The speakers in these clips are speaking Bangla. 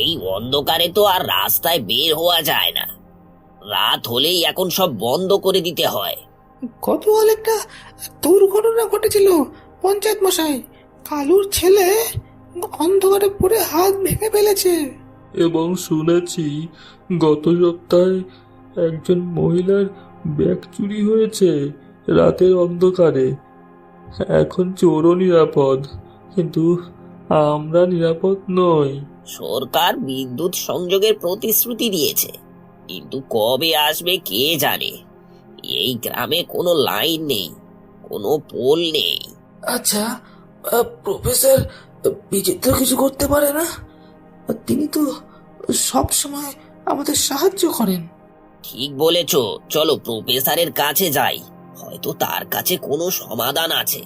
এই অন্ধকারে তো আর রাস্তায় বের হওয়া যায় না। রাত হলেই এখন সব বন্ধ করে দিতে হয়। গতকাল একটা দুর্ঘটনা ঘটেছিল পঞ্চায়েত মশাই। কালুর ছেলে অন্ধকারে পড়ে হাত ভেঙে ফেলেছে। এবং শুনেছি গত সপ্তাহে একজন মহিলার ব্যাগ চুরি হয়েছে রাতের অন্ধকারে। এখন চোরও নিরাপদ, কিন্তু আমরা নিরাপদ নই। সরকার বিদ্যুৎ সংযোগের প্রতিশ্রুতি দিয়েছে, কিন্তু কবে আসবে কে জানে। এই গ্রামে কোনো লাইন নেই, কোনো পোল নেই। আচ্ছা, প্রফেসর বিচিত্র কিছু করতে পারে না? তিনি তো সব সময় আমাদের সাহায্য করেন। ঠিক বলেছ, চলো প্রফেসরের কাছে যাই, হয়তো তার কাছে কোনো সমাধান আছে।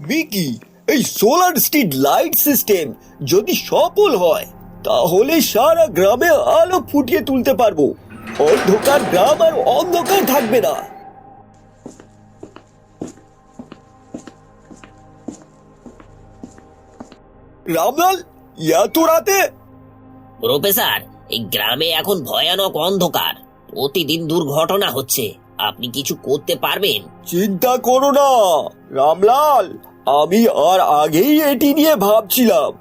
মিকি, এই সোলার স্ট্রিট লাইট সিস্টেম যদি সফল হয় তাহলে সারা গ্রামে আলো ফুটিয়ে তুলতে পারবো। অন্ধকার গ্রাম আর অন্ধকার থাকবে না। রামলাল, এত রাতে? প্রফেসর, এই গ্রামে এখন ভয়ানক অন্ধকার, প্রতিদিন দুর্ঘটনা হচ্ছে। আপনি কিছু করতে পারবেন? চিন্তা করো না রামলাল, আমি আর আগেই এটি নিয়ে ভাবছিলাম।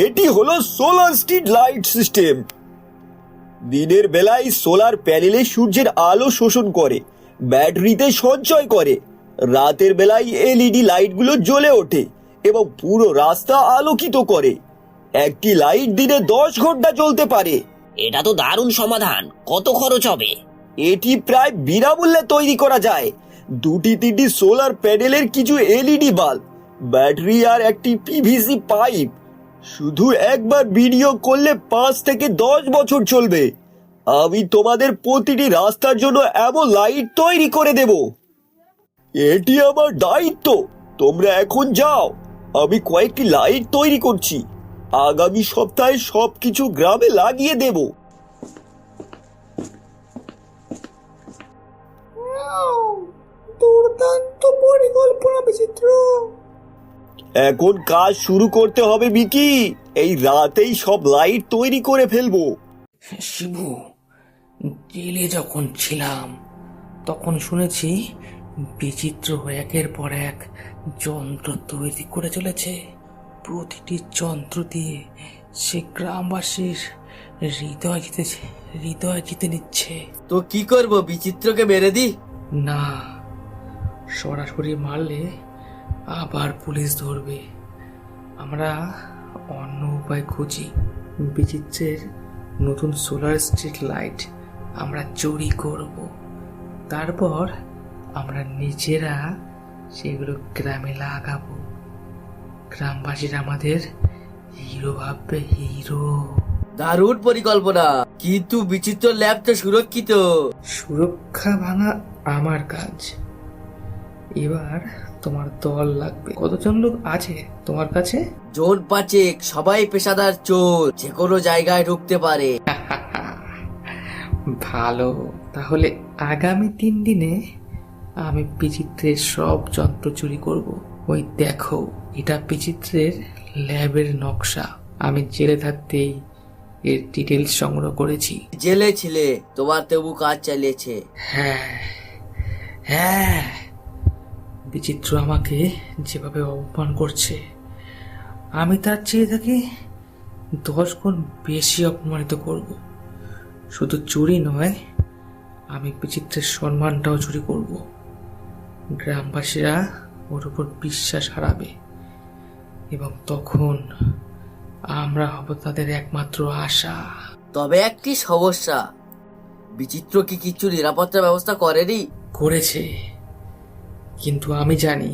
এটি হলো সোলার স্ট্রিট লাইট সিস্টেম। দিনের বেলায় সোলার প্যানেলে সূর্যের আলো শোষণ করে, ব্যাটারিতে সঞ্চয় করে। রাতের বেলায় এলইডি লাইটগুলো জ্বলে ওঠে এবং পুরো রাস্তা আলোকিত করে। একটি লাইট দিনে 10 ঘন্টা চলতে পারে। এটা তো দারুণ সমাধান। কত খরচ হবে? এটি প্রায় বিনামূল্যে তৈরি করা যায়। 2-3টি সোলার প্যানেলের কিছু এলইডি বাল্ব, ব্যাটারি আর একটি পিভিসি পাইপ। শুধু একবার বিনিয়োগ করলে 5 থেকে 10 বছর চলবে। আমি তোমাদের প্রতিটি রাস্তার জন্য এমন লাইট তৈরি করে দেব। এটি আমার দায়িত্ব। তোমরা এখন যাও, আমি কয়েকটি লাইট তৈরি করছি। আগামী সপ্তাহে সবকিছু গ্রামে লাগিয়ে দেব। দুর্দান্ত পরিকল্পনা বিচিত্র। এখন কাজ শুরু করতে হবে মিকি। এই রাতেই সব লাইট তৈরি করে ফেলবো। শিবু, জেলে যখন ছিলাম তখন শুনেছি বিচিত্র একের পর এক যন্ত্র তৈরি করে চলেছে। প্রতিটি যন্ত্র দিয়ে সে গ্রামবাসীর হৃদয় জিতে নিচ্ছে। তো কি করব, বিচিত্রকে মেরে দি? না, সরাসরি মারলে আবার পুলিশ ধরবে। আমরা অন্য উপায় খুঁজি। বিচিত্রের নতুন সোলার স্ট্রিট লাইট আমরা চুরি করব, তারপর আমরা নিজেরা সেগুলো গ্রামে লাগাবো। গ্রামবাসীরা আমাদের হিরো ভাববে, হিরো। দারুণ পরিকল্পনা, কিন্তু বিচিত্র ল্যাব তো সুরক্ষিত। সুরক্ষা ভাঙা আমার কাজ। এবার তোমার দল লাগবে। কতজন লোক আছে তোমার কাছে? জোন 5, সবাই পেশাদার চোর, যে কোনো জায়গায় ঢুকতে পারে। ভালো, তাহলে আগামী 3 দিনে আমি বিচিত্রের সব যন্ত্র চুরি করব। ওই দেখো, এটা বিচিত্রের ল্যাবের নকশা। আমি জেলে থাকতেই এর ডিটেলস সংগ্রহ করেছি। জেলে ছিলে, তোমার তবু কাজ চালিয়েছে। হ্যাঁ হ্যাঁ, বিচিত্র আমাকে যেভাবে অপমান করছে, আমি তার চেয়ে তাকে 10 গুণ বেশি অপমানিত করব। শুধু চুরি নয়, আমি বিচিত্রের সম্মানটাও চুরি করব। গ্রামবাসীরা ওর উপর বিশ্বাস হারাবে এবং তখন আমরা হব তাদের একমাত্র আশা। তবে একটি সমস্যা, বিচিত্র কি কিছু নিরাপত্তা ব্যবস্থা করেনি? করেছে, কিন্তু আমি জানি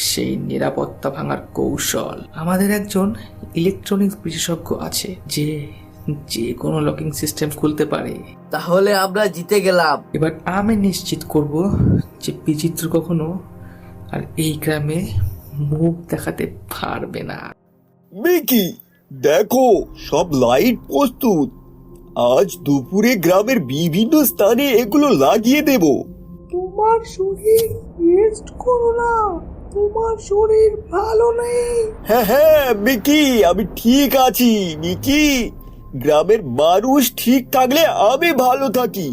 সেই নিরাপত্তা ভাঙার কৌশল। আমাদের একজন ইলেকট্রনিক্স বিশেষজ্ঞ আছে যে কোনো লকিং সিস্টেম খুলতে পারে। তাহলে আমরা জিতে গেলাম। এবার আমি নিশ্চিত করব যে বিচিত্র কখনো আর এই গ্রামে মুখ দেখাতে পারবে না। মিকি, দেখো সব লাইট প্রস্তুত। আজ দুপুরে গ্রামের বিভিন্ন স্থানে এগুলো লাগিয়ে দেব। তোমার শরীর রেস্ট করো না, তোমার শরীর ভালো নেই? হ্যাঁ হ্যাঁ মিকি, আমি ঠিক আছি মিকি। গ্রামের মানুষ ঠিক থাকলে আমি ভালো থাকি।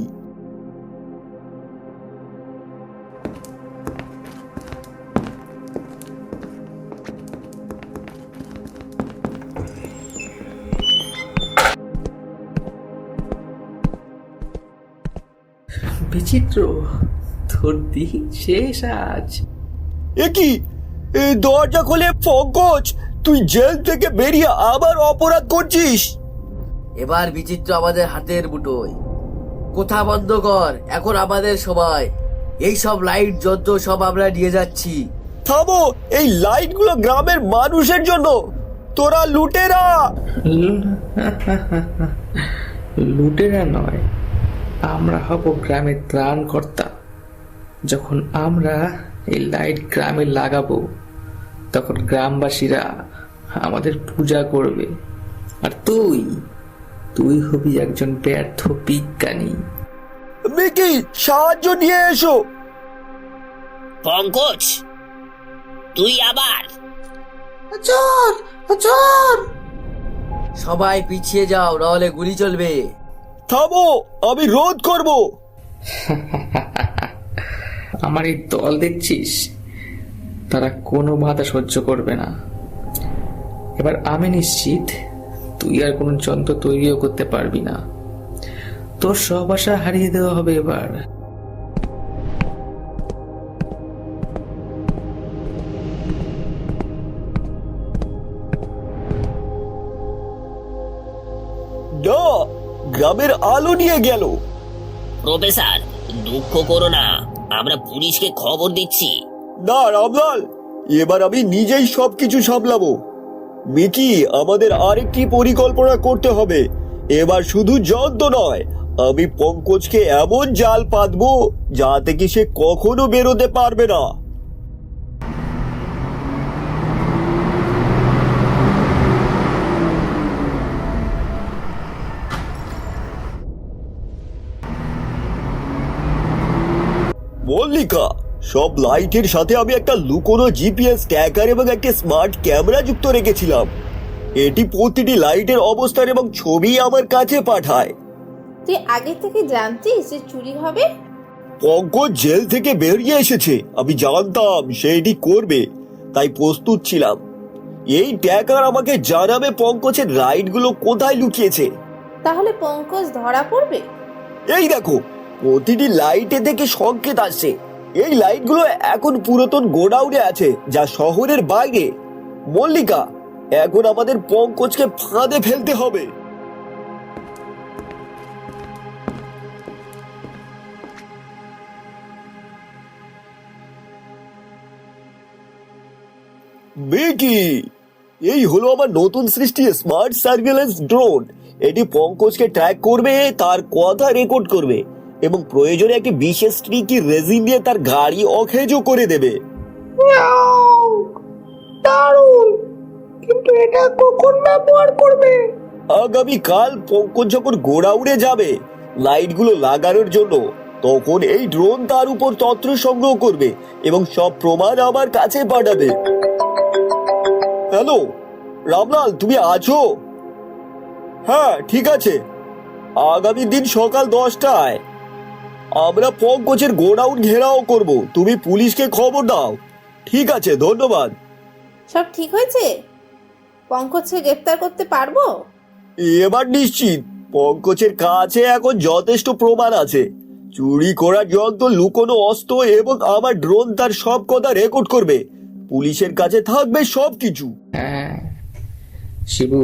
বিচিত্র, তোর দিন শেষ আজ। এ কি, এ দরজা খোলে পঙ্কজ, তুই জেল থেকে বেরিয়ে আবার অপরাধ করছিস? এবার বিচিত্র আমাদের হাতের মুঠোয়। কোথা বন্ধ কর, এখন আমাদের সময়। এই সব লাইট যন্ত্র সব আমরা নিয়ে যাচ্ছি। থামো, এই লাইটগুলো গ্রামের মানুষের জন্য। তোরা লুটেরা। লুটেরা নয়, আমরা হব গ্রামের ত্রাণকর্তা। যখন আমরা এই লাইট গ্রামে লাগাবো, তখন গ্রামবাসীরা আমাদের পূজা করবে। আর তুই হবি একজন ব্যর্থ বিজ্ঞানী। মিকি, সাহায্য নিয়ে এসো। পঙ্কজ, তুই আবার? চোর, চোর! সবাই পিছিয়ে যাও, নাহলে গুলি চলবে। থামো, আমি রোধ করব। আমার এই দল দেখছিস, তারা কোনো বাধা সহ্য করবে না। এবার আমি নিশ্চিত তুই আর কোনো যন্ত্র তৈরিও করতে পারবি না। তোর সব আশা হারিয়ে দেওয়া হবে এবার। না, গ্রামের আলো নিয়ে গেল। প্রফেসর, দুঃখ করো না, আমরা পুলিশকে খবর দিচ্ছি। না রামলাল, এবার আমি নিজেই সবকিছু সামলাবো। মিকি, আমাদের আরেকটি পরিকল্পনা করতে হবে। এবার শুধু যন্ত্র নয়, আমি পঙ্কজকে এমন জাল পাতবো যা থেকে সে কখনো বেরোতে পারবে না। মল্লিকা, সব লাইটের সাথে আমি একটা লুকোনো জিপিএস ট্র্যাকার এবং একটা স্মার্ট ক্যামেরা যুক্ত রেখেছিলাম। এটি প্রতিটি লাইটের অবস্থান এবং ছবি আমার কাছে পাঠায়। তুই আগে থেকে জানতিস যে চুরি হবে? পঙ্কজ জেল থেকে বেরিয়ে এসেছে, আমি জানতাম সে এটি করবে, তাই প্রস্তুত ছিলাম। এই ট্র্যাকার আমাকে জানাবে পঙ্কজের রাইডগুলো কোথায় লুকিয়েছে। তাহলে পঙ্কজ ধরা পড়বে? এই দেখো, প্রতিটি লাইটে থেকে সংকেত আসছে। এই লাইটগুলো এখন পুরাতন গোডাউনে আছে, যা শহরের বাইরে। মল্লিকা, এখন আমাদের পঙ্কজকে ফাঁদে ফেলতে হবে। মিকি, এই হলো আমার নতুন সৃষ্টি স্মার্ট সার্ভেলেন্স ড্রোন। এটি পঙ্কজকে ট্র্যাক করবে, তার কথা রেকর্ড করবে এবং প্রয়োজনে একটি বিশেষ ট্রিকি রেজিন দিয়ে তার গাড়ি অকেজো করে দেবে। দারুণ! কিন্তু এটা কখন ব্যবহার করবে? আগামীকাল পঙ্কজ যখন গোডাউনে যাবে লাইটগুলো লাগানোর জন্য, তখন এই ড্রোন তার উপর তথ্য সংগ্রহ করবে এবং সব প্রমাণ আমার কাছে পাঠাবে। হ্যালো রামলাল, তুমি আছো? হ্যাঁ ঠিক আছে, আগামী দিন সকাল 10টায় আমরা পঙ্কজের গোডাউন ঘেরাও করব। তুমি পুলিশকে খবর দাও। ঠিক আছে, ধন্যবাদ। সব ঠিক হয়েছে? পঙ্কজকে গ্রেফতার করতে পারবো? এবার নিশ্চিত পঙ্কজের কাছে এখন যথেষ্ট প্রমাণ আছে। চুরি করার যন্ত্র, লুকোনো অস্ত্র এবং আমার ড্রোন তার সব কথা রেকর্ড করবে। পুলিশের কাছে থাকবে সবকিছু। হ্যাঁ শিবু,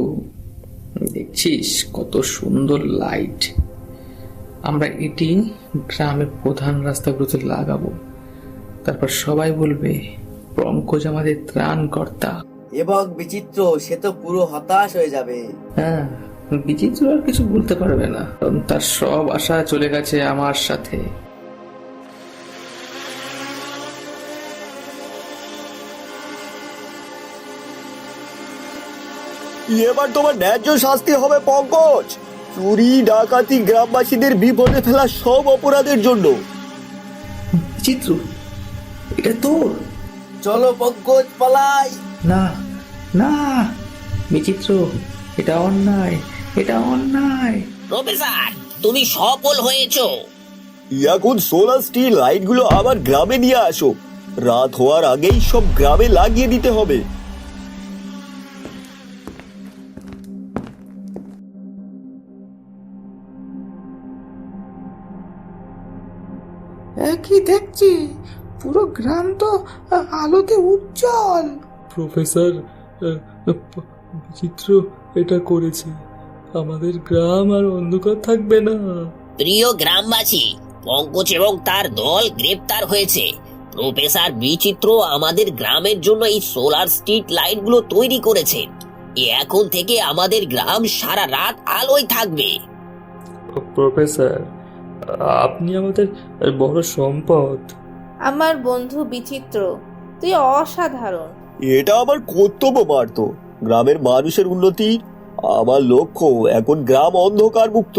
দেখছিস কত সুন্দর লাইট। আমরা এটি গ্রামের প্রধান রাস্তাগুলোতে লাগাবো। তারপর সবাই বলবে পঙ্কজ আমাদের ত্রাণকর্তা। এবং বিচিত্র, সে তো পুরো হতাশ হয়ে যাবে। হ্যাঁ, বিচিত্র আর কিছু বলতে পারবে না, কারণ তার সব আশা চলে গেছে আমার সাথে। এবার তোমার ন্যায্য শাস্তি হবে পঙ্কজ। চুরি, ডাকাতি, গ্রামবাসীদের বিপদে ফেলা সব অপরাধের জন্য। বিচিত্র, এটা তোর? চলো পঙ্কজ পালাই। না না বিচিত্র, এটা অন্যায়, এটা অন্যায়। প্রফেসর, তুমি সফল হয়েছো। এখন সোলার স্টিল লাইটগুলো আবার গ্রামে নিয়ে আসো। রাত হওয়ার আগেই সব গ্রামে লাগিয়ে দিতে হবে। একই দেখছি, পুরো গ্রাম তো আলোতে উজ্জ্বল। প্রফেসর, বিচিত্র এটা করেছে। আমাদের গ্রাম আর অন্ধকার থাকবে না। প্রিয় গ্রামবাসী, পঙ্কজ এবং তার দল গ্রেপ্তার হয়েছে। প্রফেসর বিচিত্র আমাদের গ্রামের জন্য এই সোলার স্ট্রিট লাইটগুলো তৈরি করেছে। এখন থেকে আমাদের গ্রাম সারা রাত আলোয় থাকবে। প্রফেসর, আপনি আমাদের বড় সম্পদ। আমার বন্ধু বিচিত্র, তুই অসাধারণ। এটা আমার কর্তব্য মারতো, গ্রামের মানুষের উন্নতি আমার লক্ষ্য। এখন গ্রাম অন্ধকার মুক্ত,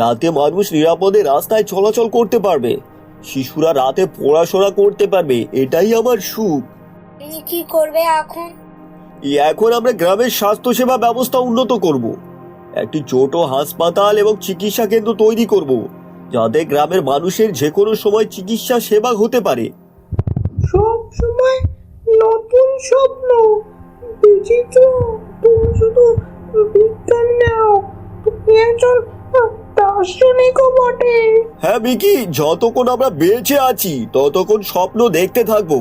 রাতে মানুষ নিরাপদে রাস্তায় চলাচল করতে পারবে, শিশুরা রাতে পড়াশোনা করতে পারবে, এটাই আমার সুখ। তুমি কি করবে এখন? এখন আমরা গ্রামের স্বাস্থ্যসেবা ব্যবস্থা উন্নত করব। একটি ছোট হাসপাতাল এবং চিকিৎসা কেন্দ্র তৈরি করব, যাতে গ্রামের মানুষের যে কোনো সময় চিকিৎসা সেবা হতে পারে। সব সময় নতুন স্বপ্ন। বিচিত্র, তুমি শুধু বিজ্ঞান নাও, তুমি একজন দার্শনিকও বটে। হ্যাঁ মিকি, যতক্ষণ আমরা বেঁচে আছি ততক্ষণ স্বপ্ন দেখতে থাকবো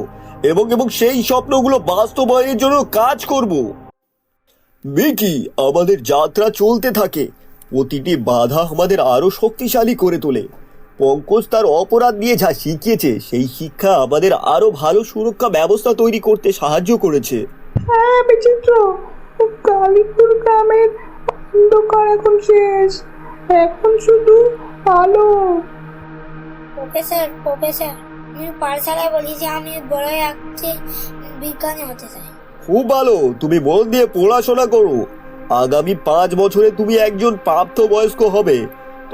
এবং সেই স্বপ্নগুলো বাস্তবায়নের জন্য কাজ করব। মিকি, আমাদের যাত্রা চলতে থাকে, প্রতিটি বাধা আমাদের আরো শক্তিশালী করে তোলে। পঙ্কজ তার অপরাধ নিয়ে যা শিখিয়েছে সেই শিক্ষা আমাদের আরো ভালো সুরক্ষা ব্যবস্থা তৈরি করতে সাহায্য করেছে। হ্যাঁ বিচিত্র, কালীপুর গ্রামের অন্ধকার এখন শেষ, এখন শুধু আলো। প্রফেসর, আমি পাঠশালায় বলি যে আমি বড় একটি বিজ্ঞানী হতে চাই। খুব ভালো, তুমি মন দিয়ে পড়াশোনা করো। আগামী 5 বছরে তুমি একজন প্রাপ্তবয়স্ক হবে,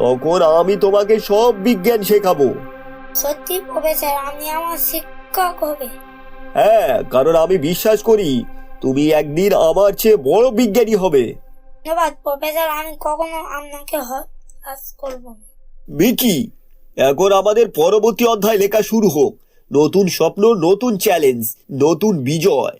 তখন আমি তোমাকে সব বিজ্ঞান শেখাবো। সত্যি প্রফেসর, আমি আমার শিক্ষক হবে? হ্যাঁ, কারণ আমি বিশ্বাস করি তুমি একদিন আমার চেয়ে বড় বিজ্ঞানী হবে। ধন্যবাদ প্রফেসর, আমি কখনো আপনাকে হতাশ করব না। মিকি, এখন আমাদের পরবর্তী অধ্যায় লেখা শুরু হোক। নতুন স্বপ্ন, নতুন চ্যালেঞ্জ, নতুন বিজয়।